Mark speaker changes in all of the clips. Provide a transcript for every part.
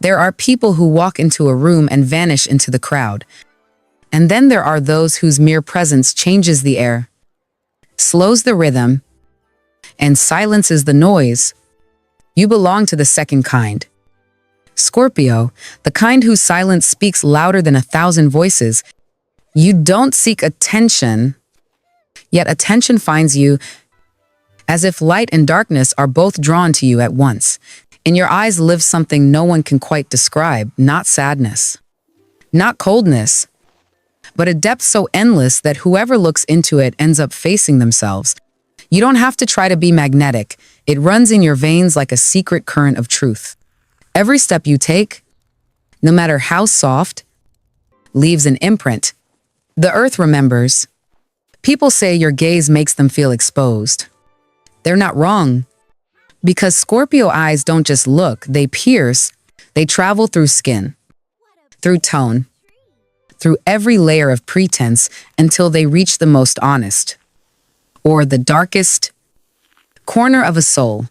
Speaker 1: There are people who walk into a room and vanish into the crowd. And then there are those whose mere presence changes the air, slows the rhythm, and silences the noise. You belong to the second kind. Scorpio, the kind whose silence speaks louder than 1,000 voices. You don't seek attention, yet attention finds you, as if light and darkness are both drawn to you at once. In your eyes lives something no one can quite describe, not sadness, not coldness, but a depth so endless that whoever looks into it ends up facing themselves. You don't have to try to be magnetic. It runs in your veins like a secret current of truth. Every step you take, no matter how soft, leaves an imprint. The earth remembers. People say your gaze makes them feel exposed. They're not wrong. Because Scorpio eyes don't just look, they pierce. They travel through skin, through tone, through every layer of pretense until they reach the most honest, or the darkest corner of a soul.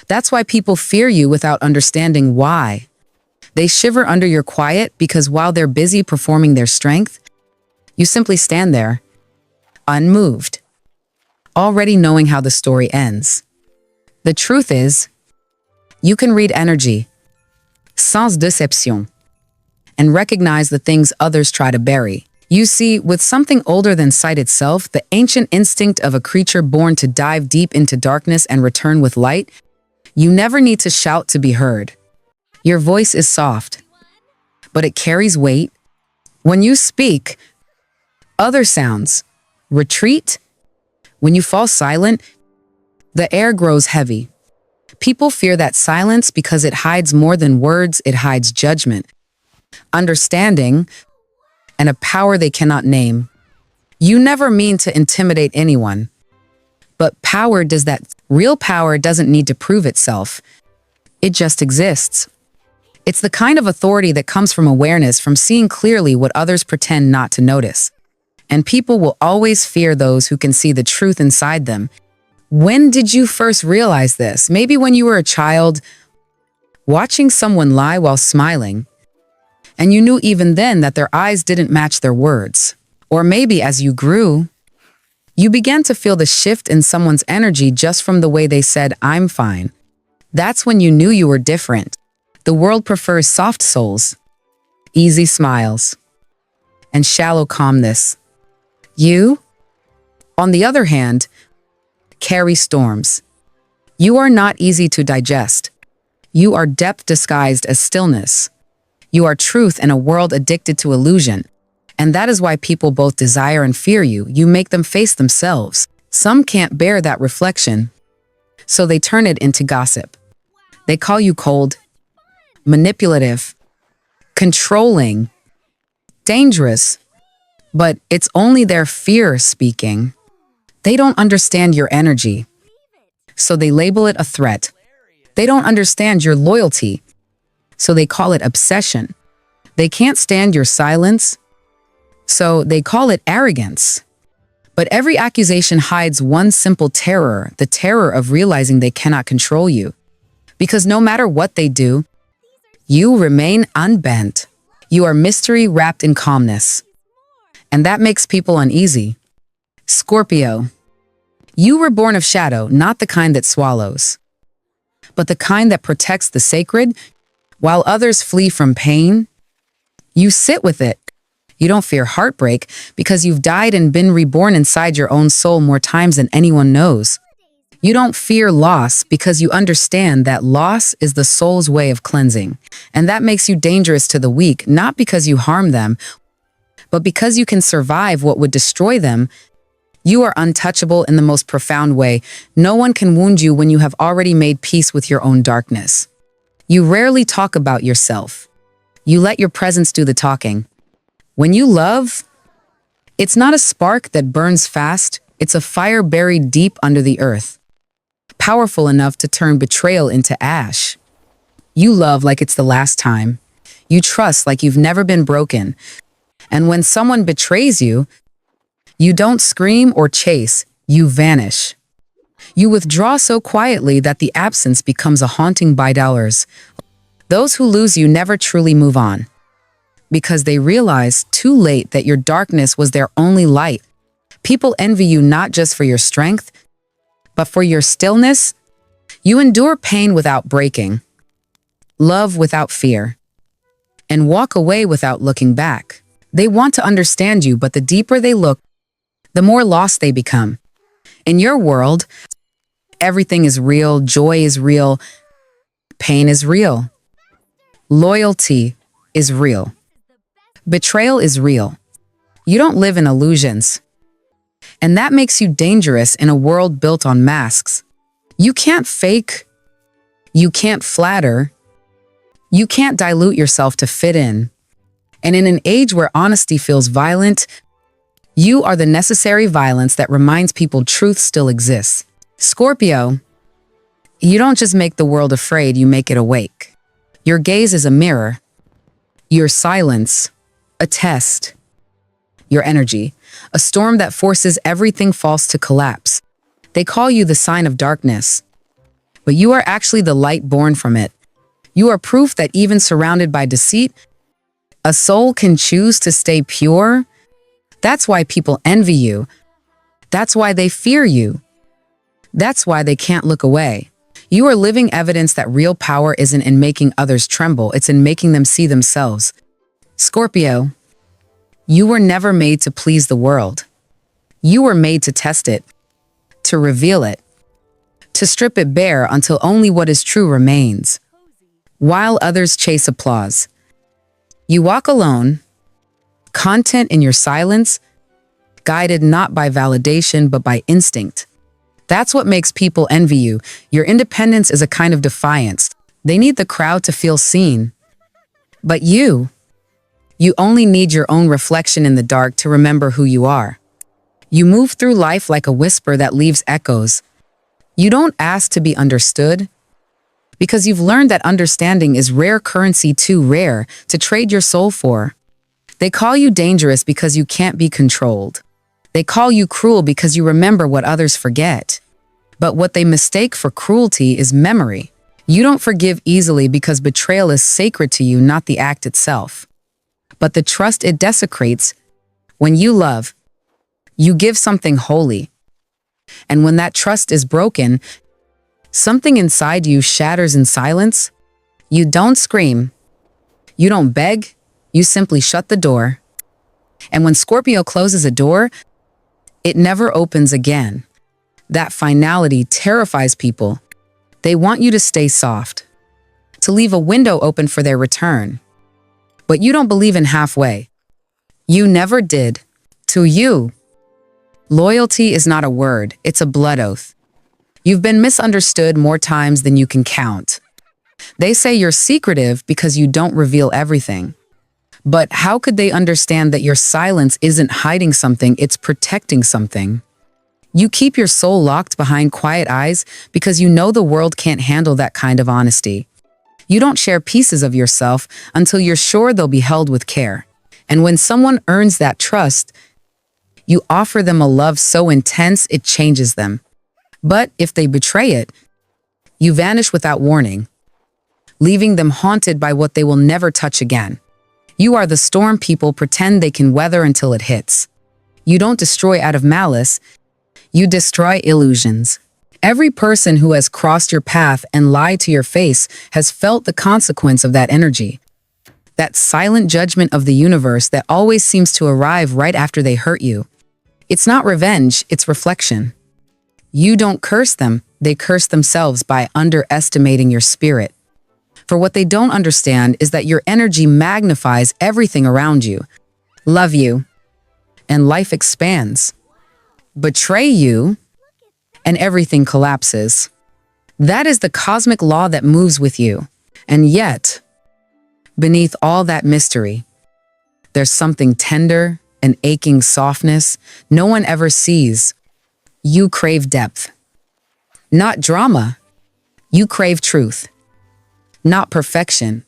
Speaker 1: That's why people fear you without understanding why. They shiver under your quiet because while they're busy performing their strength, you simply stand there, unmoved, already knowing how the story ends. The truth is, you can read energy, sans déception, and recognize the things others try to bury. You see, with something older than sight itself, the ancient instinct of a creature born to dive deep into darkness and return with light, you never need to shout to be heard. Your voice is soft, but it carries weight. When you speak, other sounds retreat. When you fall silent, the air grows heavy. People fear that silence because it hides more than words, it hides judgment, understanding, and a power they cannot name. You never mean to intimidate anyone, but real power doesn't need to prove itself. It just exists. It's the kind of authority that comes from awareness, from seeing clearly what others pretend not to notice. And people will always fear those who can see the truth inside them. When did you first realize this? Maybe when you were a child, watching someone lie while smiling, and you knew even then that their eyes didn't match their words. Or maybe as you grew, you began to feel the shift in someone's energy just from the way they said, "I'm fine." That's when you knew you were different. The world prefers soft souls, easy smiles, and shallow calmness. You, on the other hand, carry storms. You are not easy to digest. You are depth disguised as stillness. You are truth in a world addicted to illusion. And that is why people both desire and fear you. You make them face themselves. Some can't bear that reflection, so they turn it into gossip. They call you cold, manipulative, controlling, dangerous. But it's only their fear speaking. They don't understand your energy, so they label it a threat. They don't understand your loyalty, so they call it obsession. They can't stand your silence, so they call it arrogance. But every accusation hides one simple terror, the terror of realizing they cannot control you. Because no matter what they do, you remain unbent. You are mystery wrapped in calmness. And that makes people uneasy. Scorpio, you were born of shadow, not the kind that swallows, but the kind that protects the sacred. While others flee from pain, you sit with it. You don't fear heartbreak because you've died and been reborn inside your own soul more times than anyone knows. You don't fear loss because you understand that loss is the soul's way of cleansing. And that makes you dangerous to the weak, not because you harm them, but because you can survive what would destroy them. You are untouchable in the most profound way. No one can wound you when you have already made peace with your own darkness. You rarely talk about yourself. You let your presence do the talking. When you love, it's not a spark that burns fast, it's a fire buried deep under the earth, powerful enough to turn betrayal into ash. You love like it's the last time. You trust like you've never been broken. And when someone betrays you, you don't scream or chase, you vanish. You withdraw so quietly that the absence becomes a haunting $. Those who lose you never truly move on, because they realize too late that your darkness was their only light. People envy you not just for your strength, but for your stillness. You endure pain without breaking, love without fear, and walk away without looking back. They want to understand you, but the deeper they look, the more lost they become. In your world, everything is real, joy is real, pain is real, loyalty is real, betrayal is real. You don't live in illusions. And that makes you dangerous in a world built on masks. You can't fake, you can't flatter, you can't dilute yourself to fit in. And in an age where honesty feels violent, you are the necessary violence that reminds people truth still exists. Scorpio, you don't just make the world afraid, you make it awake. Your gaze is a mirror. Your silence, a test. Your energy, a storm that forces everything false to collapse. They call you the sign of darkness, but you are actually the light born from it. You are proof that even surrounded by deceit, a soul can choose to stay pure. That's why people envy you. That's why they fear you. That's why they can't look away. You are living evidence that real power isn't in making others tremble, it's in making them see themselves. Scorpio, you were never made to please the world. You were made to test it, to reveal it, to strip it bare until only what is true remains. While others chase applause, you walk alone, content in your silence, guided not by validation but by instinct. That's what makes people envy you. Your independence is a kind of defiance. They need the crowd to feel seen. But you only need your own reflection in the dark to remember who you are. You move through life like a whisper that leaves echoes. You don't ask to be understood, because you've learned that understanding is rare currency, too rare to trade your soul for. They call you dangerous because you can't be controlled. They call you cruel because you remember what others forget. But what they mistake for cruelty is memory. You don't forgive easily because betrayal is sacred to you, not the act itself, but the trust it desecrates. When you love, you give something holy. And when that trust is broken, something inside you shatters in silence. You don't scream. You don't beg. You simply shut the door. And when Scorpio closes a door, it never opens again. That finality terrifies people. They want you to stay soft, to leave a window open for their return. But you don't believe in halfway. You never did. To you, loyalty is not a word, it's a blood oath. You've been misunderstood more times than you can count. They say you're secretive because you don't reveal everything. But how could they understand that your silence isn't hiding something, it's protecting something? You keep your soul locked behind quiet eyes because you know the world can't handle that kind of honesty. You don't share pieces of yourself until you're sure they'll be held with care. And when someone earns that trust, you offer them a love so intense it changes them. But if they betray it, you vanish without warning, leaving them haunted by what they will never touch again. You are the storm people pretend they can weather until it hits. You don't destroy out of malice, you destroy illusions. Every person who has crossed your path and lied to your face has felt the consequence of that energy. That silent judgment of the universe that always seems to arrive right after they hurt you. It's not revenge, it's reflection. You don't curse them, they curse themselves by underestimating your spirit. For what they don't understand is that your energy magnifies everything around you. Love you, and life expands. Betray you, and everything collapses. That is the cosmic law that moves with you. And yet, beneath all that mystery, there's something tender, an aching softness no one ever sees. You crave depth. Not drama. You crave truth. Not perfection.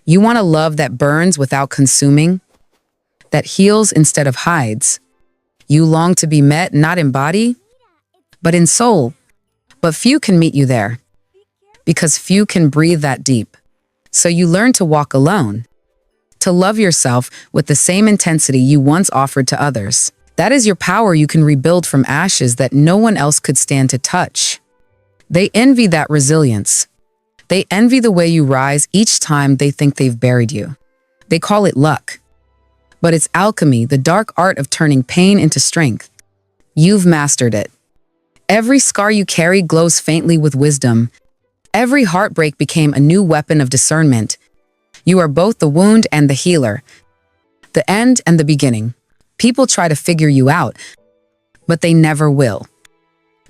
Speaker 1: You want a love that burns without consuming, that heals instead of hides. You long to be met not in body, but in soul. But few can meet you there, because few can breathe that deep. So you learn to walk alone, to love yourself with the same intensity you once offered to others. That is your power you can rebuild from ashes that no one else could stand to touch. They envy that resilience. They envy the way you rise each time they think they've buried you. They call it luck. But it's alchemy, the dark art of turning pain into strength. You've mastered it. Every scar you carry glows faintly with wisdom. Every heartbreak became a new weapon of discernment. You are both the wound and the healer, the end and the beginning. People try to figure you out, but they never will.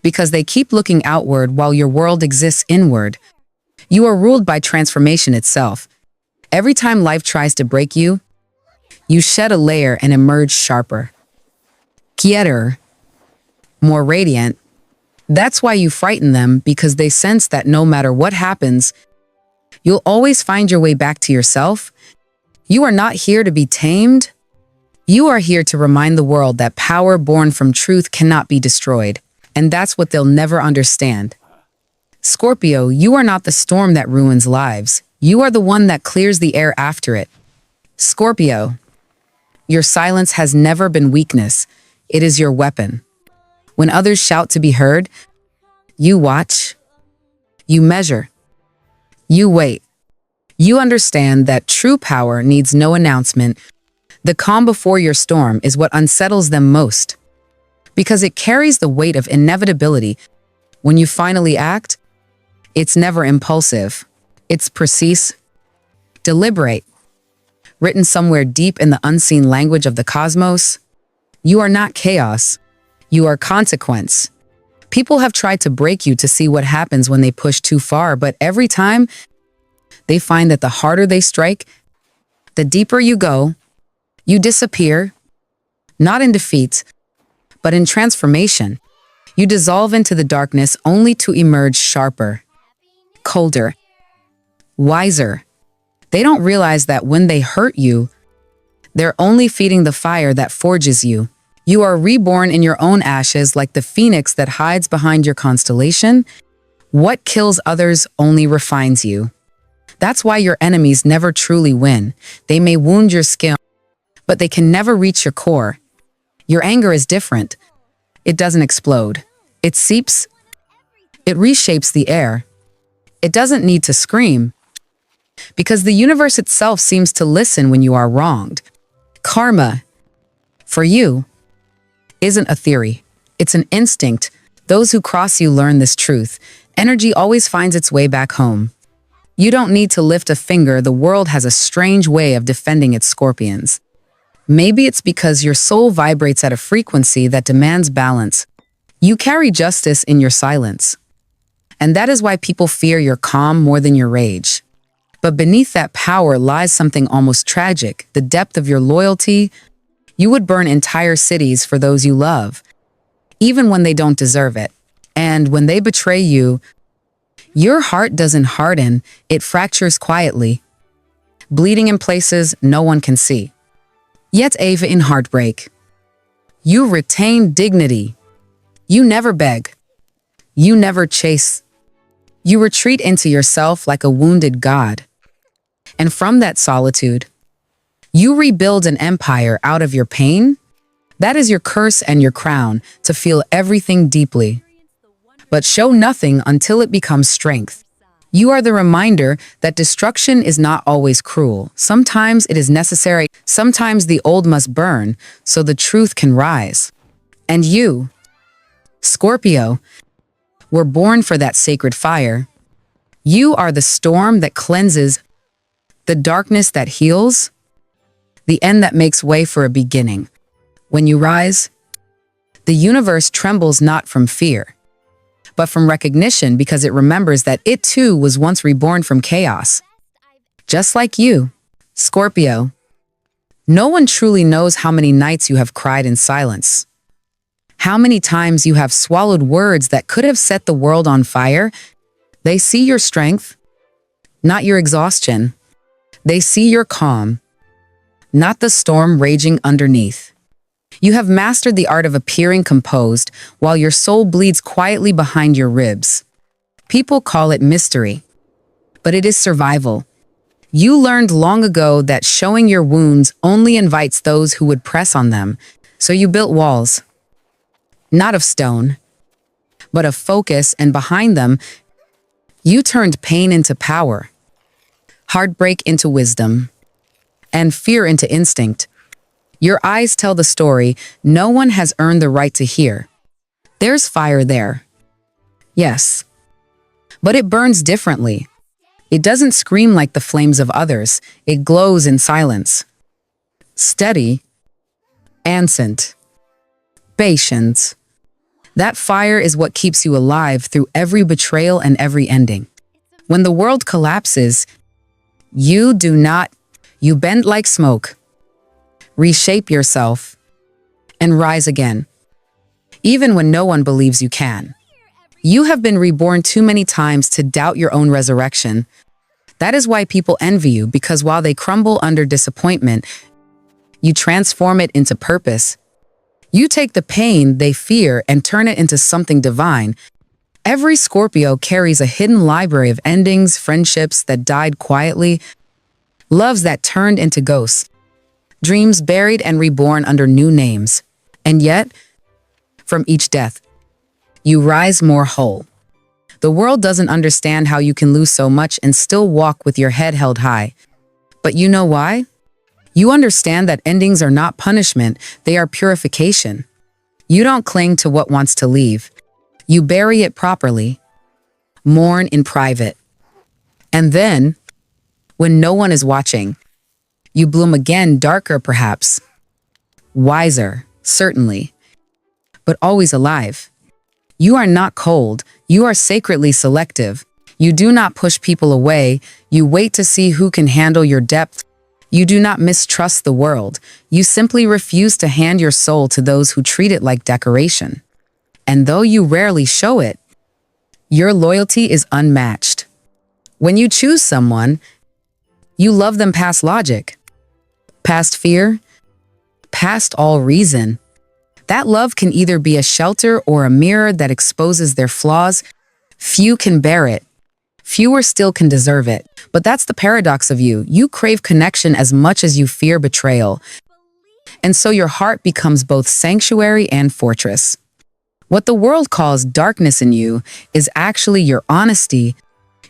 Speaker 1: Because they keep looking outward while your world exists inward. You are ruled by transformation itself. Every time life tries to break you, you shed a layer and emerge sharper, quieter, more radiant. That's why you frighten them, because they sense that no matter what happens, you'll always find your way back to yourself. You are not here to be tamed. You are here to remind the world that power born from truth cannot be destroyed. And that's what they'll never understand. Scorpio, you are not the storm that ruins lives. You are the one that clears the air after it. Scorpio, your silence has never been weakness. It is your weapon. When others shout to be heard, you watch, you measure, you wait. You understand that true power needs no announcement. The calm before your storm is what unsettles them most, because it carries the weight of inevitability. When you finally act, it's never impulsive. It's precise, deliberate, written somewhere deep in the unseen language of the cosmos. You are not chaos. You are consequence. People have tried to break you to see what happens when they push too far, but every time they find that the harder they strike, the deeper you go. You disappear, not in defeat, but in transformation. You dissolve into the darkness only to emerge sharper, colder, wiser. They don't realize that when they hurt you, they're only feeding the fire that forges you. You are reborn in your own ashes like the phoenix that hides behind your constellation. What kills others only refines you. That's why your enemies never truly win. They may wound your skin, but they can never reach your core. Your anger is different. It doesn't explode. It seeps. It reshapes the air. It doesn't need to scream, because the universe itself seems to listen when you are wronged. Karma, for you, isn't a theory. It's an instinct. Those who cross you learn this truth. Energy always finds its way back home. You don't need to lift a finger. The world has a strange way of defending its scorpions. Maybe it's because your soul vibrates at a frequency that demands balance. You carry justice in your silence. And that is why people fear your calm more than your rage. But beneath that power lies something almost tragic, the depth of your loyalty. You would burn entire cities for those you love, even when they don't deserve it. And when they betray you, your heart doesn't harden, it fractures quietly, bleeding in places no one can see. Yet Ava, in heartbreak, you retain dignity. You never beg. You never chase. You retreat into yourself like a wounded god. And from that solitude, you rebuild an empire out of your pain. That is your curse and your crown, to feel everything deeply, but show nothing until it becomes strength. You are the reminder that destruction is not always cruel. Sometimes it is necessary. Sometimes the old must burn so the truth can rise. And you, Scorpio, were born for that sacred fire. You are the storm that cleanses, the darkness that heals, the end that makes way for a beginning. When you rise, the universe trembles not from fear, but from recognition, because it remembers that it too was once reborn from chaos. Just like you, Scorpio, no one truly knows how many nights you have cried in silence, how many times you have swallowed words that could have set the world on fire. They see your strength, not your exhaustion. They see your calm, not the storm raging underneath. You have mastered the art of appearing composed while your soul bleeds quietly behind your ribs. People call it mystery, but it is survival. You learned long ago that showing your wounds only invites those who would press on them, so you built walls, not of stone, but of focus, and behind them, you turned pain into power, heartbreak into wisdom, and fear into instinct. Your eyes tell the story no one has earned the right to hear. There's fire there. Yes, but it burns differently. It doesn't scream like the flames of others. It glows in silence. Steady, ancient, patient. That fire is what keeps you alive through every betrayal and every ending. When the world collapses, you bend like smoke, reshape yourself, and rise again, even when no one believes you can. You have been reborn too many times to doubt your own resurrection. That is why people envy you, because while they crumble under disappointment, you transform it into purpose. You take the pain they fear and turn it into something divine. Every Scorpio carries a hidden library of endings, friendships that died quietly, loves that turned into ghosts, dreams buried and reborn under new names. And yet, from each death, you rise more whole. The world doesn't understand how you can lose so much and still walk with your head held high. But you know why? You understand that endings are not punishment, they are purification. You don't cling to what wants to leave. You bury it properly, mourn in private. And then, when no one is watching, you bloom again, darker perhaps, wiser, certainly, but always alive. You are not cold, you are sacredly selective. You do not push people away, you wait to see who can handle your depth. You do not mistrust the world, you simply refuse to hand your soul to those who treat it like decoration. And though you rarely show it, your loyalty is unmatched. When you choose someone, you love them past logic, past fear, past all reason. That love can either be a shelter or a mirror that exposes their flaws. Few can bear it. Fewer still can deserve it. But that's the paradox of you. You crave connection as much as you fear betrayal. And so your heart becomes both sanctuary and fortress. What the world calls darkness in you is actually your honesty.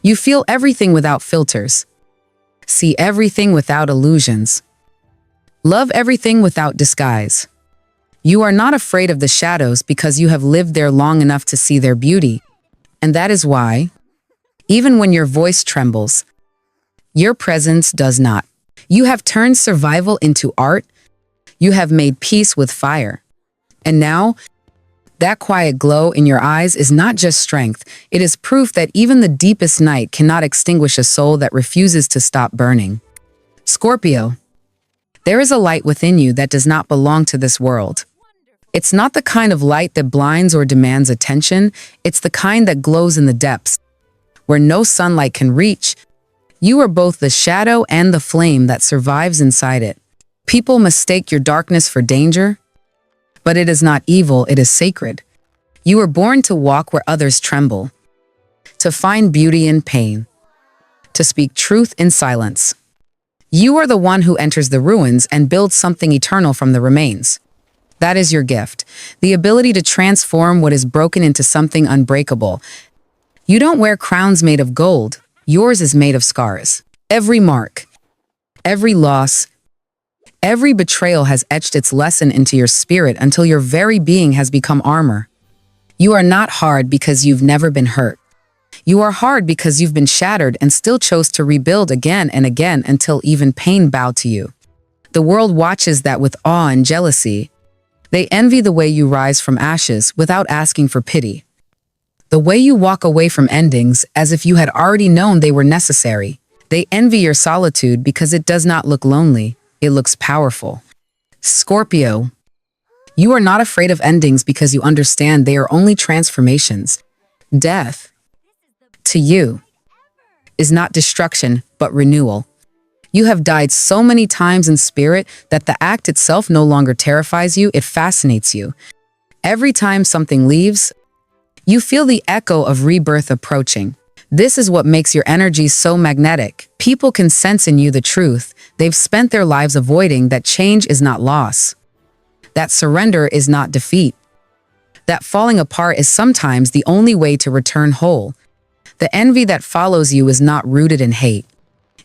Speaker 1: You feel everything without filters. See everything without illusions. Love everything without disguise. You are not afraid of the shadows because you have lived there long enough to see their beauty. And that is why, even when your voice trembles, your presence does not. You have turned survival into art. You have made peace with fire. And now, that quiet glow in your eyes is not just strength. It is proof that even the deepest night cannot extinguish a soul that refuses to stop burning. Scorpio, there is a light within you that does not belong to this world. It's not the kind of light that blinds or demands attention. It's the kind that glows in the depths, where no sunlight can reach. You are both the shadow and the flame that survives inside it. People mistake your darkness for danger, but it is not evil, it is sacred. You were born to walk where others tremble, to find beauty in pain, to speak truth in silence. You are the one who enters the ruins and builds something eternal from the remains. That is your gift, the ability to transform what is broken into something unbreakable. You don't wear crowns made of gold, yours is made of scars. Every mark, every loss, every betrayal has etched its lesson into your spirit until your very being has become armor. You are not hard because you've never been hurt. You are hard because you've been shattered and still chose to rebuild again and again until even pain bowed to you. The world watches that with awe and jealousy. They envy the way you rise from ashes without asking for pity. The way you walk away from endings as if you had already known they were necessary. They envy your solitude because it does not look lonely, it looks powerful. Scorpio, you are not afraid of endings because you understand they are only transformations. Death, to you, is not destruction, but renewal. You have died so many times in spirit that the act itself no longer terrifies you, it fascinates you. Every time something leaves, you feel the echo of rebirth approaching. This is what makes your energy so magnetic. People can sense in you the truth. They've spent their lives avoiding that change is not loss, that surrender is not defeat, that falling apart is sometimes the only way to return whole. The envy that follows you is not rooted in hate.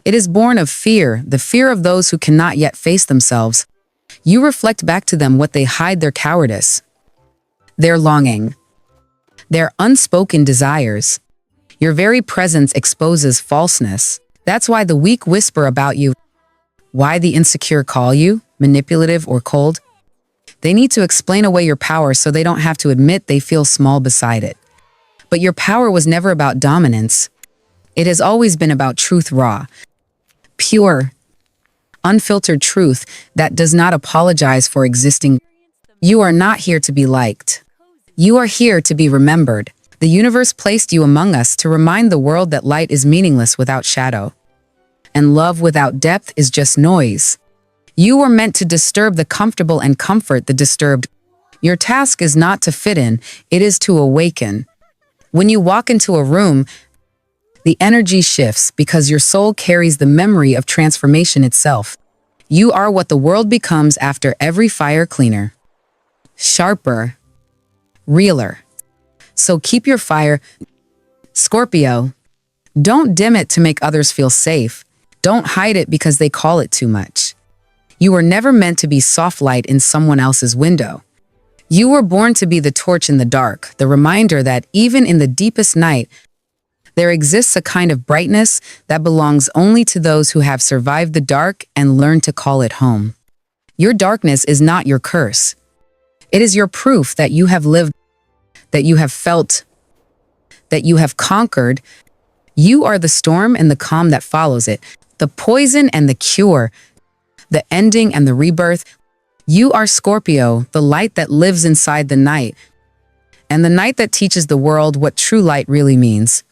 Speaker 1: It is born of fear, the fear of those who cannot yet face themselves. You reflect back to them what they hide: their cowardice, their longing, their unspoken desires. Your very presence exposes falseness. That's why the weak whisper about you, why the insecure call you manipulative or cold. They need to explain away your power so they don't have to admit they feel small beside it. But your power was never about dominance. It has always been about truth, raw, pure, unfiltered truth that does not apologize for existing. You are not here to be liked. You are here to be remembered. The universe placed you among us to remind the world that light is meaningless without shadow, and love without depth is just noise. You were meant to disturb the comfortable and comfort the disturbed. Your task is not to fit in, it is to awaken. When you walk into a room, the energy shifts because your soul carries the memory of transformation itself. You are what the world becomes after every fire: cleaner, sharper, realer. So keep your fire, Scorpio. Don't dim it to make others feel safe. Don't hide it because they call it too much. You were never meant to be soft light in someone else's window. You were born to be the torch in the dark, the reminder that even in the deepest night, there exists a kind of brightness that belongs only to those who have survived the dark and learned to call it home. Your darkness is not your curse. It is your proof that you have lived, that you have felt, that you have conquered. You are the storm and the calm that follows it, the poison and the cure, the ending and the rebirth. You are Scorpio, the light that lives inside the night, and the night that teaches the world what true light really means.